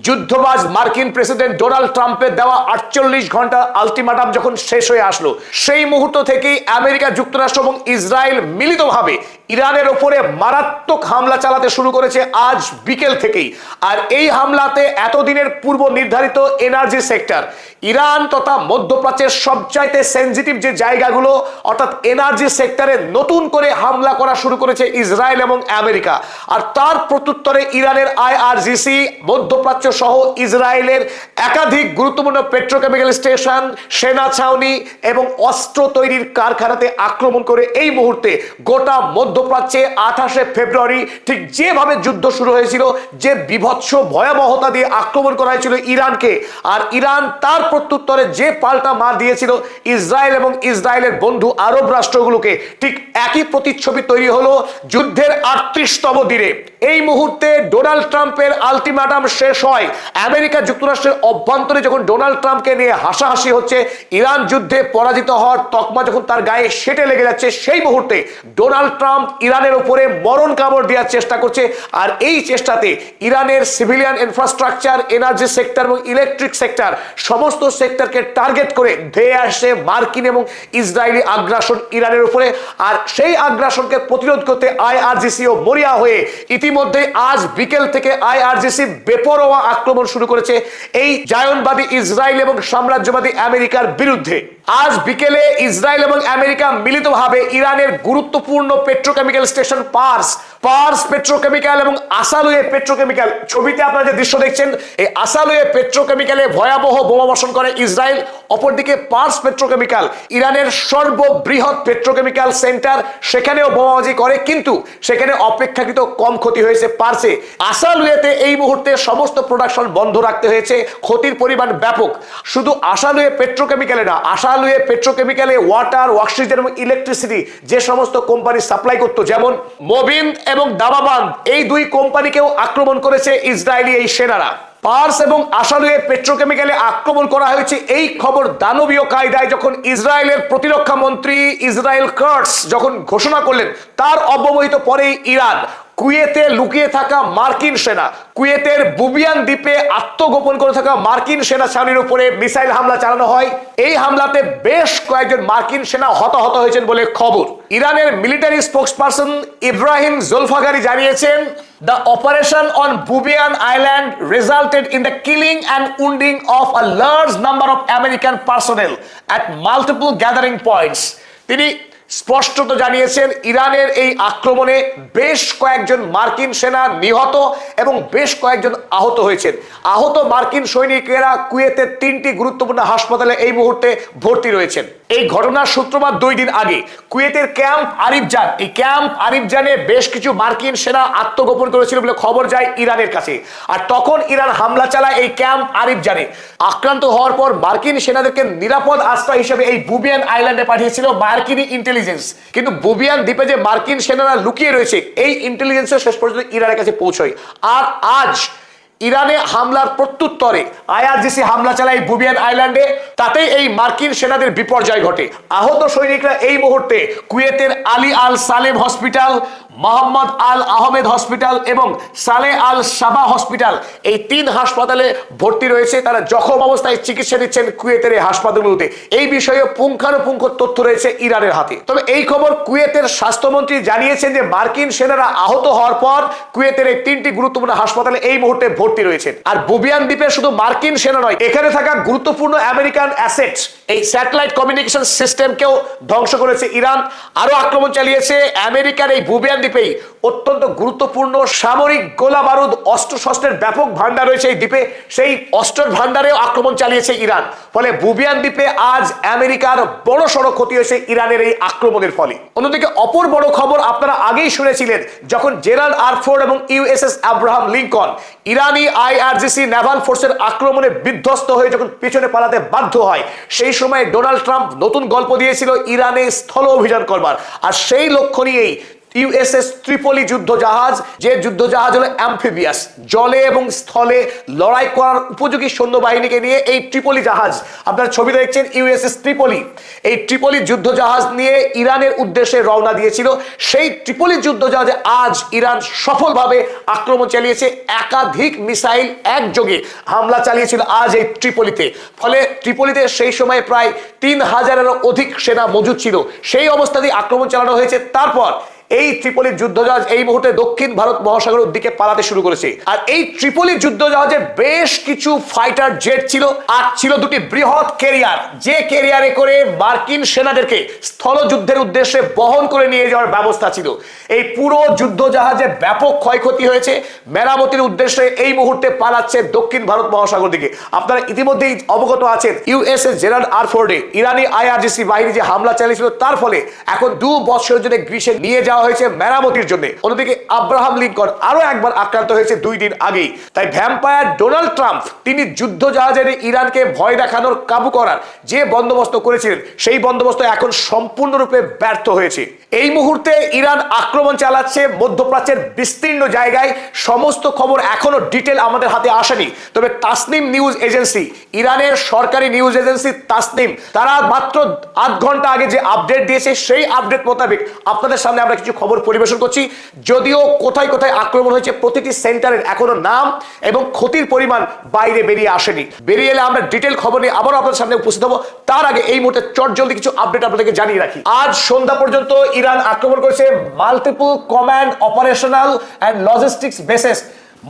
যুদ্ধবাজ মার্কিন president Donald ট্রাম্পের দেওয়া 48 ঘন্টা আলটিমেটাম যখন শেষ হয়ে আসলো, সেই মুহূর্ত থেকেই আমেরিকা যুক্তরাষ্ট্র এবং ইসরায়েল মিলিতভাবে ইরানের ওপরে মারাত্মক হামলা চালাতে শুরু করেছে আজ বিকেল থেকেই। আর এই হামলাতে এতদিনের পূর্ব নির্ধারিত এনার্জি সেক্টর, ইরান তথা মধ্যপ্রাচ্যের সবচাইতে সেনজিটিভ যে জায়গাগুলো অর্থাৎ এনার্জি সেক্টরে নতুন করে হামলা করা শুরু করেছে ইসরায়েল এবং আমেরিকা। আর তার প্রত্যুত্তরে ইরানের আইআরজিসি মধ্যপ্রাচ্য সহ ইসরায়েলের একাধিক গুরুত্বপূর্ণ পেট্রোকেমিক্যাল স্টেশন, সেনা ছাউনি এবং অস্ত্র তৈরির কারখানাতে আক্রমণ করে এই মুহূর্তে গোটা মধ্যপ্রাচ্যে 28শে ফেব্রুয়ারি ঠিক যেভাবে যুদ্ধ শুরু হয়েছিল, যে বিভৎস ভয়াবহতা দিয়ে আক্রমণ করা হয়েছিল ইরানকে, আর ইরান তার প্রত্যুত্তরে যে পাল্টা মার দিয়েছিল ইসরায়েল এবং ইসরায়েলের বন্ধু আরব রাষ্ট্রগুলোকে, ঠিক একই প্রতিচ্ছবি তৈরি হলো যুদ্ধের 38তম দিনে। এই মুহূর্তে ডোনাল্ড ট্রাম্পের আলটিমেটাম শেষ হয়। আমেরিকা যুক্তরাষ্ট্রের অভ্যন্তরে যখন ডোনাল্ড ট্রাম্পকে নিয়ে হাসাহাসি হচ্ছে, ইরান যুদ্ধে পরাজিত হওয়ার তকমা যখন তার গায়ে সেটে লেগে যাচ্ছে, সেই মুহূর্তে ডোনাল্ড ট্রাম্প ইরানের উপরে মরণ কামড় দেওয়ার চেষ্টা করছে। আর এই চেষ্টাতে ইরানের সিভিলিয়ান ইনফ্রাস্ট্রাকচার, এনার্জি সেক্টর এবং ইলেকট্রিক সেক্টর, সমস্ত সেক্টরকে টার্গেট করে ধেয়ে আসছে মার্কিন এবং ইসরায়েলি আগ্রাসন ইরানের উপরে। আর সেই আগ্রাসনকে প্রতিরোধ করতে আইআরজিসিও মরিয়া হয়ে ইতিমধ্যে আজ বিকেল থেকে আইআরজিসি বেপরোয়া আক্রমণ শুরু করেছে এই জায়নবাদী ইসরায়েল এবং সাম্রাজ্যবাদী আমেরিকার বিরুদ্ধে। আজ বিকেলে ইসরায়েল এবং আমেরিকা মিলিতভাবে ইরানের গুরুত্বপূর্ণ পেট্রোকেমিক্যাল স্টেশন পার্স পেট্রোকেমিক্যাল এবং আসালুয়ে পেট্রোকেমিক্যাল, ছবিতে আপনারা যে দৃশ্য দেখছেন, এই আসালুয়ে পেট্রোকেমিক্যালে ভয়াবহ বোমাবর্ষণ করে ইসরায়েল। অপরদিকে পার্স পেট্রোকেমিক্যাল, ইরানের সর্ববৃহৎ পেট্রোকেমিক্যাল সেন্টার, সেখানেও বোমাবাজি করে, কিন্তু সেখানে অপেক্ষাকৃত কম ক্ষতি হয়েছে পার্সে। আসালুয়েতে এই মুহূর্তে সমস্ত প্রোডাকশন বন্ধ রাখতে হয়েছে, ক্ষতির পরিমাণ ব্যাপক। শুধু আসালুয়ে পেট্রোকেমিক্যালে না, আসালুয়ে পেট্রোকেমিক্যালে ওয়াটার, অক্সিজেন এবং ইলেকট্রিসিটি যে সমস্ত কোম্পানি সাপ্লাই করতো, যেমন মোবিন এবং দামাবান্দ, এই দুই কোম্পানিকেও আক্রমণ করেছে ইসরায়েলি এই সেনারা। পার্স এবং আসালুয়ে পেট্রোকেমিক্যালে আক্রমণ করা হয়েছে, এই খবর দানবীয় কায়দায় যখন ইসরায়েলের প্রতিরক্ষা মন্ত্রী ইসরায়েল কাটস যখন ঘোষণা করলেন, তার অব্যবহিত পরেই ইরান কুয়েতে লুকিয়ে থাকা মার্কিন সেনা, কুয়েতের বুবিয়ান দ্বীপে আত্মগোপন করে থাকা মার্কিন সেনা ছাউনির উপরে মিসাইল হামলা চালানো হয়। এই হামলাতে বেশ কয়েকজন মার্কিন সেনা হতাহত হয়েছেন বলে খবর। ইরানের মিলিটারি স্পোকসপারসন ইব্রাহিম জুলফাগারি জানিয়েছেন, the operation on Bubiyan Island resulted in the killing and wounding of a large number of American personnel at multiple gathering points. তিনি স্পষ্টত জানিয়েছেন, ইরানের এই আক্রমণে বেশ কয়েকজন মার্কিন সেনা নিহত এবং বেশ কয়েকজন আহত হয়েছেন। আহত মার্কিন সৈনিকেরা কুয়েতের 3টি গুরুত্বপূর্ণ হাসপাতালে এই মুহূর্তে ভর্তি রয়েছেন। এই ঘটনার সূত্রপাত 2 দিন আগে কুয়েতের ক্যাম্প আরিফজান, এই ক্যাম্প আরিফজানে বেশ কিছু মার্কিন সেনা আত্মগোপন করেছিল বলে খবর যায় ইরানের কাছে। আর তখন ইরান হামলা চালায় এই ক্যাম্প আরিফজানে। আক্রান্ত হওয়ার পর মার্কিন সেনাদেরকে নিরাপদ আশ্রয় হিসেবে এই বুবিয়ান আইল্যান্ডে পাঠিয়েছিল মার্কিন ইন্টেলিজেন্স। কিন্তু বুবিয়ান দ্বীপে যে মার্কিন সেনারা লুকিয়ে রয়েছে, এই ইন্টেলিজেন্সও শেষ পর্যন্ত ইরানের কাছে পৌঁছয়। আর আজ ইরানে হামলার প্রত্যুত্তরে আইআরজিসি হামলা চালায় বুবিয়ান আইল্যান্ডে, তাতে এই মার্কিন সেনাদের বিপর্যয় ঘটে। আহত সৈনিকরা এই মুহূর্তে কুয়েতের আলী আল সালেম হসপিটাল, মোহাম্মদ আল আহমেদ হসপিটাল এবং সালে আল সাবা হসপিটাল, এই 3 হাসপাতালে ভর্তি রয়েছে। তারা জখম অবস্থায় চিকিৎসা দিচ্ছেন কুয়েতের এই হাসপাতালগুলোতে। এই বিষয়ে পুঙ্খানুপুঙ্খ তথ্য রয়েছে ইরানের হাতে। তবে এই খবর কুয়েতের স্বাস্থ্যমন্ত্রী জানিয়েছেন যে মার্কিন সেনারা আহত হওয়ার পর কুয়েতের এই 3টি গুরুত্বপূর্ণ হাসপাতালে এই মুহূর্তে ভর্তি রয়েছেন। আর বুবিয়ান দ্বীপে শুধু মার্কিন সেনা নয়, এখানে থাকা গুরুত্বপূর্ণ আমেরিকান অ্যাসেটস, এই স্যাটেলাইট কমিউনিকেশন সিস্টেমকেও ধ্বংস করেছে ইরান। আরো আক্রমণ চালিয়েছে আমেরিকার এই বুবিয়ান দ্বীপেই অত্যন্ত গুরুত্বপূর্ণ সামরিক গোলা বারুদ, অস্ত্রশস্ত্রের ব্যাপক ভান্ডার রয়েছে এই দ্বীপে, সেই অস্ত্রের ভান্ডারেও আক্রমণ চালিয়েছে ইরান। ফলে বুবিয়ান দ্বীপে আজ আমেরিকার বড় সড়ো ক্ষতি হয়েছে ইরানের এই আক্রমণের ফলে। অন্যদিকে অপর বড় খবর আপনারা আগেই শুনেছিলেন, যখন জেরাল্ড আর ফোর্ড এবং ইউএসএস আব্রাহাম লিঙ্কন ইরানি আইআরজিসি নেভাল ফোর্সের আক্রমণে বিধ্বস্ত হয়ে যখন পিছনে পালাতে বাধ্য হয়, সেই সময় ডোনাল্ড ট্রাম্প নতুন গল্প দিয়েছিল ইরানে স্থল অভিযান করবার। আর সেই লক্ষ্য নিয়েই ইউএসএস ত্রিপলি যুদ্ধ জাহাজ, যে যুদ্ধ জাহাজ হলো অ্যাম্ফিবিয়াস, জলে এবং স্থলে লড়াই করার উপযোগী সৈন্যবাহিনীকে নিয়ে এই ত্রিপলি জাহাজ, আপনারা ছবি দেখছেন ইউএসএস ত্রিপলি, এই ত্রিপলি যুদ্ধ জাহাজ নিয়ে ইরানের উদ্দেশ্যে রওনা দিয়েছিল। সেই ত্রিপলি যুদ্ধ জাহাজে আজ ইরান সফলভাবে আক্রমণ চালিয়েছে, একাধিক মিসাইল একযোগে হামলা চালিয়েছিল আজ এই ত্রিপলিতে। ফলে ত্রিপলিতে সেই সময় প্রায় 3000-এরও অধিক সেনা মজুদ ছিল, সেই অবস্থাতেই আক্রমণ চালানো হয়েছে। তারপর এই ত্রিপলির যুদ্ধজাহাজ এই মুহূর্তে দক্ষিণ ভারত মহাসাগরের দিকে পালাতে শুরু করেছে। আর এই ত্রিপলির যুদ্ধজাহাজে বেশ কিছু ফাইটার জেট ছিল, আর ছিল দুটি বৃহৎ ক্যারিয়ার, যে ক্যারিয়ারে করে মার্কিন সেনাদেরকে স্থলযুদ্ধের উদ্দেশ্যে বহন করে নিয়ে যাওয়ার ব্যবস্থা ছিল। এই পুরো যুদ্ধজাহাজে ব্যাপক ক্ষয়ক্ষতি হয়েছে, মেরামতির উদ্দেশ্যে এই মুহূর্তে পালাচ্ছে দক্ষিণ ভারত মহাসাগর দিকে। আপনারা ইতিমধ্যেই অবগত আছেন ইউএসএস জেরাল্ড আর ফোর্ডে ইরানি আইআরজিসি বাহিনী যে হামলা চালিয়েছিল, তার ফলে এখন 2 বছরের জন্য গ্রিসে নিয়ে যাওয়া হয়েছে মেরামতির জন্য। অন্যদিকে আব্রাহাম লিঙ্কন আরো একবার আক্রান্ত হয়েছে 2 দিন আগেই। তাই ভ্যাম্পায়ার ডোনাল্ড ট্রাম্প তিনি যুদ্ধ জাহাজের ইরানকে ভয় দেখানোর, কাবু করার যে বন্দোবস্ত করেছিলেন, সেই বন্দোবস্ত এখন সম্পূর্ণরূপে ব্যর্থ হয়েছে। এই মুহূর্তে ইরান আক্রমণ চালাচ্ছে মধ্যপ্রাচ্যের বিস্তীর্ণ জায়গায়। সমস্ত খবর এখনো ডিটেল আমাদের হাতে আসেনি, তবে তাসনিম নিউজ এজেন্সি, ইরানের সরকারি নিউজ এজেন্সি তাসনিম, তারা মাত্র 8 ঘন্টা আগে যে আপডেট দিয়েছে, সেই আপডেট মোতাবেক আপনাদের সামনে আমরা কিছু খবর পরিবেশন করছি। যদিও কোথায় কোথায় আক্রমণ হয়েছে প্রতিটি সেন্টারের এখনো নাম এবং ক্ষতির পরিমাণ বাইরে বেরিয়ে আসেনি। বেরিয়ে এলে আমরা ডিটেল খবর নিয়ে আবারও আপনাদের সামনে উপস্থিত হবো। তার আগে এই মুহূর্তে চটজলদি কিছু আপডেট আপনাদেরকে জানিয়ে রাখি। আজ সন্ধ্যা পর্যন্ত ইরান আক্রমণ করেছে multiple command operational and logistics bases.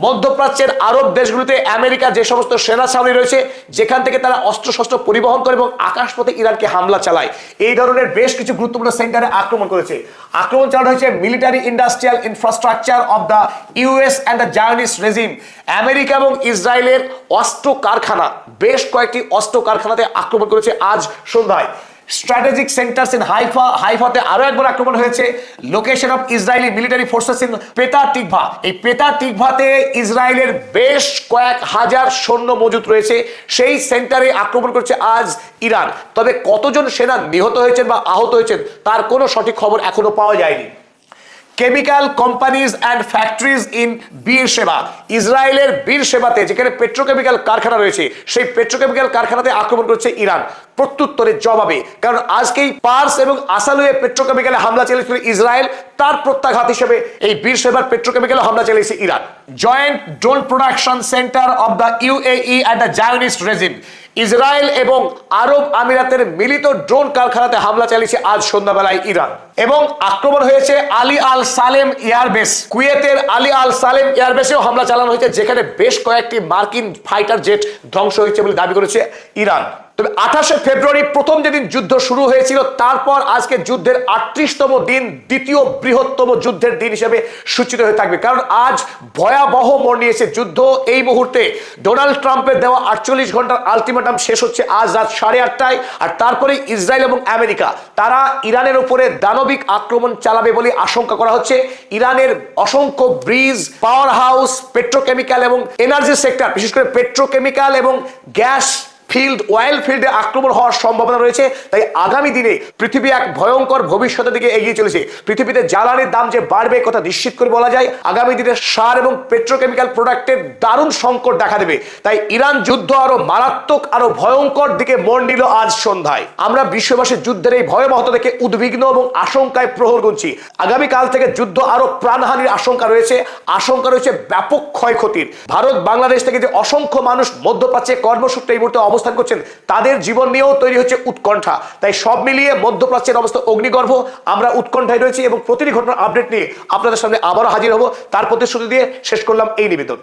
মধ্যপ্রাচ্যের আরব দেশগুলোতে আমেরিকা যে সমস্ত সেনা ছাউনি রয়েছে, যেখান থেকে তারা অস্ত্রশস্ত্র পরিবহন করে এবং আকাশপথে ইরানকে হামলা চালায়, এই ধরনের বেশ কিছু গুরুত্বপূর্ণ সেন্টারে আক্রমণ করেছে। আক্রমণ চালানো হয়েছে military industrial infrastructure of the US and the Zionist regime. America এবং ইসরায়েলের অস্ত্র কারখানা, বেশ কয়েকটি অস্ত্র কারখানাতে আক্রমণ করেছে আজ সন্ধ্যায়। স্ট্র্যাটেজিক সেন্টার্স ইন হাইফা, হাইফাতে আরো একবার আক্রমণ হয়েছে। Location of Israeli military forces in Petah Tikva, এই পেতা টিকভাতে ইসরায়েলের বেশ কয়েক হাজার সৈন্য মজুদ রয়েছে, সেই সেন্টারে আক্রমণ করছে আজ ইরান। তবে কতজন সেনা নিহত হয়েছেন বা আহত হয়েছেন তার কোনো সঠিক খবর এখনো পাওয়া যায়নি। Chemical companies and factories in Beersheba, ইসরায়েলের বীরশেবাতে যেখানে পেট্রোকেমিক্যাল কারখানা রয়েছে, সেই পেট্রোকেমিক্যাল কারখানাতে আক্রমণ করছে ইরান প্রত্যুত্তরের জবাবে। কারণ আজকেই পার্স এবং আসালুয়ে পেট্রোকেমিক্যালে হামলা চালিয়েছিল ইসরায়েল, তার প্রত্যাঘাত হিসেবে এই বীরশেবার পেট্রোকেমিক্যালে হামলা চালিয়েছে Iran. Joint drone production centre of the UAE and the Zionist regime, Israel এবং আরব আমিরাতের মিলিত ড্রোন কারখানাতে হামলা চালিয়েছে আজ সন্ধ্যাবেলায় ইরান। এবং আক্রমণ হয়েছে আলী আল সালেম এয়ারবেস, কুয়েতের আলী আল সালেম এয়ারবেসেও হামলা চালানো হয়েছে, যেখানে বেশ কয়েকটি মার্কিন ফাইটার জেট ধ্বংস হয়েছে বলে দাবি করেছে ইরান। তবে 28 ফেব্রুয়ারি প্রথম যেদিন যুদ্ধ শুরু হয়েছিল, তারপর আজকে যুদ্ধের 38তম দিন, দ্বিতীয় বৃহত্তম যুদ্ধের দিন হিসেবে সূচিত হয়ে থাকবে। কারণ আজ ভয়াবহ মোড় নিয়েছে যুদ্ধ। এই মুহূর্তে ডোনাল্ড ট্রাম্পের দেওয়া 48 ঘন্টার আলটিমেটাম শেষ হচ্ছে আজ রাত 8:30টায়। আর তারপরে ইসরায়েল এবং আমেরিকা তারা ইরানের উপরে দানবিক আক্রমণ চালাবে বলে আশঙ্কা করা হচ্ছে। ইরানের অসংখ্য ব্রিজ, পাওয়ার হাউস, পেট্রোকেমিক্যাল এবং এনার্জি সেক্টর, বিশেষ করে পেট্রোকেমিক্যাল এবং গ্যাস ফিল্ড, অয়েল ফিল্ডে আক্রমণ হওয়ার সম্ভাবনা রয়েছে। তাই আগামী দিনে পৃথিবী এক ভয়ঙ্কর ভবিষ্যতের দিকে এগিয়ে চলেছে। পৃথিবীতে জ্বালানির দাম যে বাড়বে কথা নিশ্চিত করে বলা যায়। আগামী দিনে সার এবং পেট্রোকেমিক্যাল প্রোডাক্টের দারুণ সংকট দেখা দেবে। তাই ইরান যুদ্ধ আরো মারাত্মক, আরো ভয়ঙ্কর দিকে মোড় নিল আজ সন্ধ্যায়। আমরা বিশ্ববাসীর যুদ্ধের এই ভয়াবহতা থেকে উদ্বিগ্ন এবং আশঙ্কায় প্রহর গুনছি। আগামীকাল থেকে যুদ্ধ আরো প্রাণহানির আশঙ্কা রয়েছে, ব্যাপক ক্ষয়ক্ষতির। ভারত বাংলাদেশ থেকে যে অসংখ্য মানুষ মধ্যপ্রাচ্যে কর্মসূত্রে এই মুহূর্তে অবস্থান করছেন, তাদের জীবন নিয়েও তৈরি হচ্ছে উৎকণ্ঠা। তাই সব মিলিয়ে মধ্যপ্রাচ্যের অবস্থা অগ্নিগর্ভ। আমরা উৎকণ্ঠায় রয়েছি এবং প্রতিটি ঘটনার আপডেট নিয়ে আপনাদের সামনে আবারও হাজির হব। তার প্রতিশ্রুতি দিয়ে শেষ করলাম এই নিবেদন।